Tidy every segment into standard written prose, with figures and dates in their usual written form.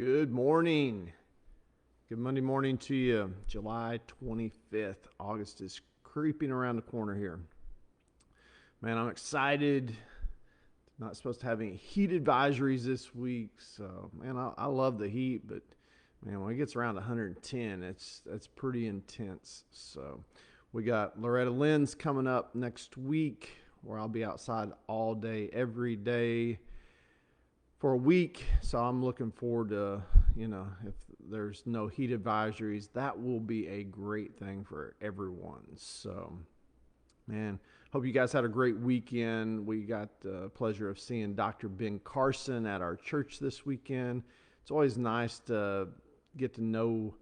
Good morning. Good Monday morning to you. July 25th. August is creeping around the corner here. Man, I'm excited. Not supposed to have any heat advisories this week. So, man, I love the heat, but man, when it gets around 110, that's pretty intense. So, we got Loretta Lynn's coming up next week where I'll be outside all day, every day for a week. So I'm looking forward to, if there's no heat advisories, that will be a great thing for everyone. So, man, hope you guys had a great weekend. We got the pleasure of seeing Dr. Ben Carson at our church this weekend. It's always nice to get to know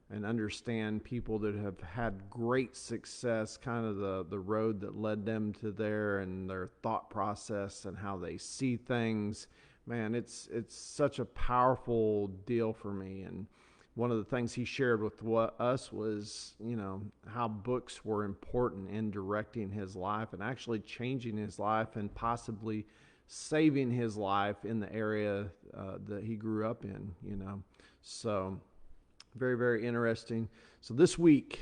and understand people that have had great success, kind of the road that led them to there and their thought process and how they see things. Man, it's such a powerful deal for me. And one of the things he shared with us was, how books were important in directing his life and actually changing his life and possibly saving his life in the area that he grew up in. So very, very interesting. So this week,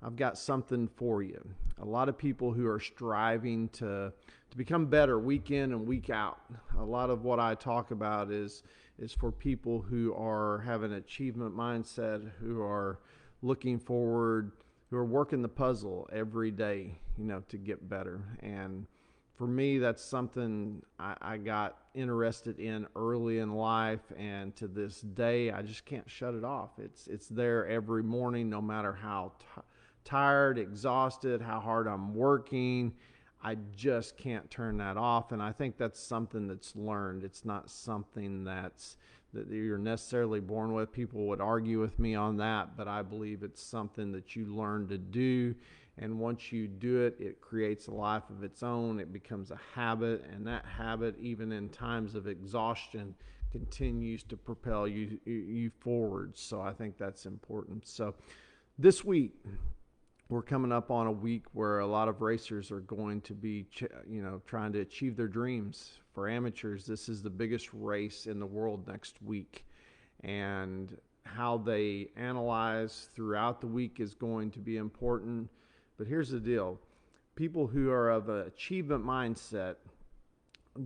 I've got something for you. A lot of people who are striving to become better week in and week out. A lot of what I talk about is for people who have an achievement mindset, who are looking forward, who are working the puzzle every day, to get better. And for me, that's something I got interested in early in life, and to this day, I just can't shut it off. It's there every morning, no matter how tired, exhausted, how hard I'm working. I just can't turn that off, and I think that's something that's learned. It's not something that you're necessarily born with. People would argue with me on that, but I believe it's something that you learn to do. And once you do it, it creates a life of its own. It becomes a habit, and that habit, even in times of exhaustion, continues to propel you forward. So I think that's important. So this week, we're coming up on a week where a lot of racers are going to be, trying to achieve their dreams. For amateurs, this is the biggest race in the world next week. And how they analyze throughout the week is going to be important. But here's the deal. People who are of an achievement mindset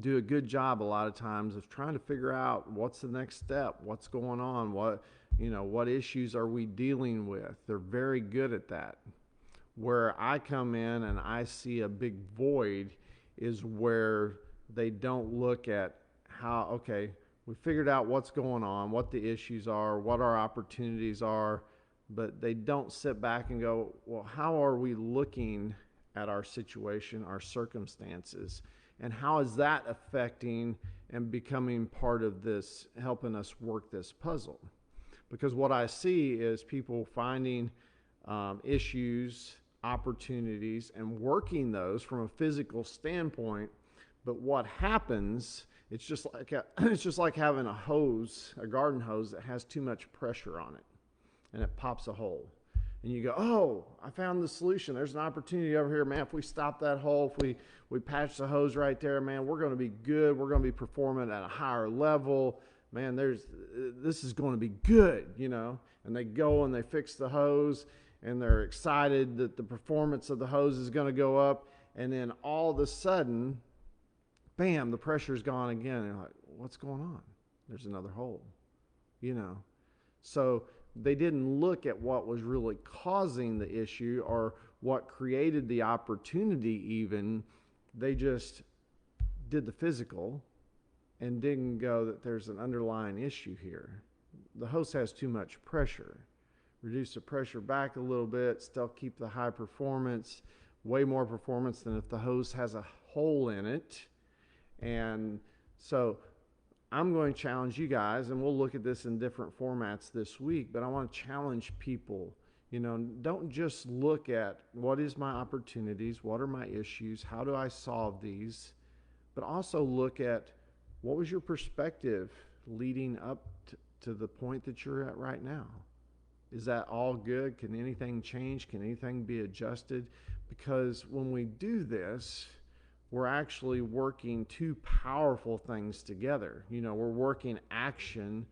do a good job a lot of times of trying to figure out what's the next step, what's going on, what issues are we dealing with. They're very good at that. Where I come in and I see a big void is where they don't look at we figured out what's going on, what the issues are, what our opportunities are, but they don't sit back and go, well, how are we looking at our situation, our circumstances, and how is that affecting and becoming part of this, helping us work this puzzle? Because what I see is people finding issues, opportunities, and working those from a physical standpoint. But what happens, it's just like having a garden hose that has too much pressure on it, and it pops a hole. And you go, oh, I found the solution. There's an opportunity over here, man. If we stop that hole, if we patch the hose right there, man, we're going to be good. We're going to be performing at a higher level. Man, this is going to be good, And they go and they fix the hose, and they're excited that the performance of the hose is going to go up. And then all of a sudden, bam, the pressure's gone again. And you're like, what's going on? There's another hole, So they didn't look at what was really causing the issue or what created the opportunity even. They just did the physical and didn't go that there's an underlying issue here. The hose has too much pressure. Reduce the pressure back a little bit, still keep the high performance, way more performance than if the hose has a hole in it. And so I'm going to challenge you guys, and we'll look at this in different formats this week, but I want to challenge people. Don't just look at what is my opportunities, what are my issues, how do I solve these, but also look at what was your perspective leading up to the point that you're at right now. Is that all good? Can anything change? Can anything be adjusted? Because when we do this, we're actually working two powerful things together. We're working action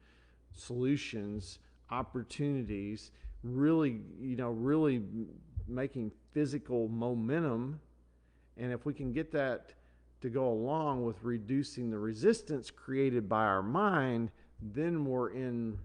solutions, opportunities, really, really making physical momentum. And if we can get that to go along with reducing the resistance created by our mind, then we're in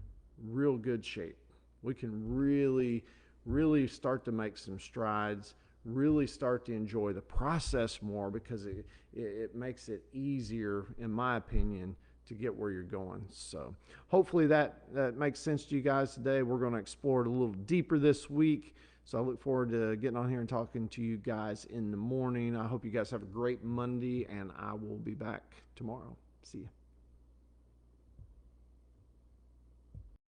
real good shape. We can really, really start to make some strides, really start to enjoy the process more, because it makes it easier, in my opinion, to get where you're going. So hopefully that makes sense to you guys today. We're going to explore it a little deeper this week. So I look forward to getting on here and talking to you guys in the morning. I hope you guys have a great Monday, and I will be back tomorrow. See you.